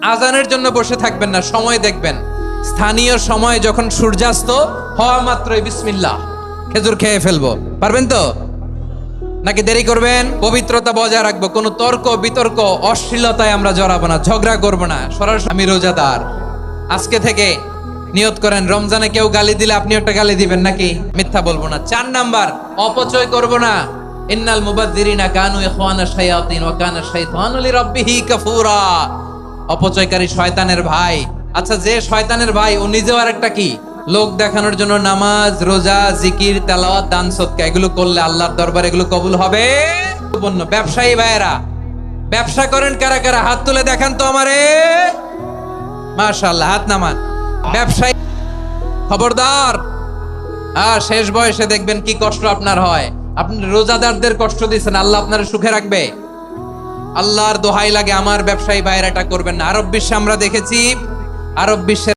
আজানের জন্য বসে থাকবেন না, সময় দেখবেন। স্থানীয় সময় যখন সূর্যাস্ত হওয়া মাত্রই বিসমিল্লাহ, খেজুর খেয়ে ফেলবো। পারবেন তো? নাকি দেরি করবেন? পবিত্রতা বজায় রাখবো, কোনো তর্ক বিতর্ক অশ্লীলতায় আমরা জড়াবো না, ঝগড়া করবো না। সরাসরি আমি রোজাদার। আজকে থেকে নিয়ত করেন, রমজানে কেউ গালি দিলে আপনি একটা গালি দিবেন নাকি? মিথ্যা বলবো না। 4 নাম্বার, অপচয় করবো না। ইন্নাল মুবাযযিরিনা কানু ইখওয়ানা শায়াতিন ওয়া কানা শাইতানু লিরাব্বিহি কাফুরা। অপচয়কারী শয়তানের ভাই। আচ্ছা, যে শয়তানের ভাই ও নিজেও আরেকটা কি? লোক দেখানোর জন্য নামাজ, রোজা, জিকির, তেলাওয়াত, দান সদকা এগুলো করলে আল্লাহর দরবারে এগুলো কবুল হবে। ব্যবসায়ী ভাইয়েরা, ব্যবসা করেন কারা কারা? হাত তুলে দেখান তো আমারে। মাশাআল্লাহ, হাত নামান। ব্যবসায়ী খবরদার, শেষ বয়সে দেখবেন কি কষ্ট আপনার হয়। আপনি রোজাদারদের কষ্ট দিচ্ছেন, আল্লাহ আপনার সুখে রাখবে? আল্লাহর দোহাই লাগে, আমার ব্যবসায়ী ভাইয়েরা এটা করবেন না। আরব বিশ্বে আমরা দেখেছি, আরব বিশ্বের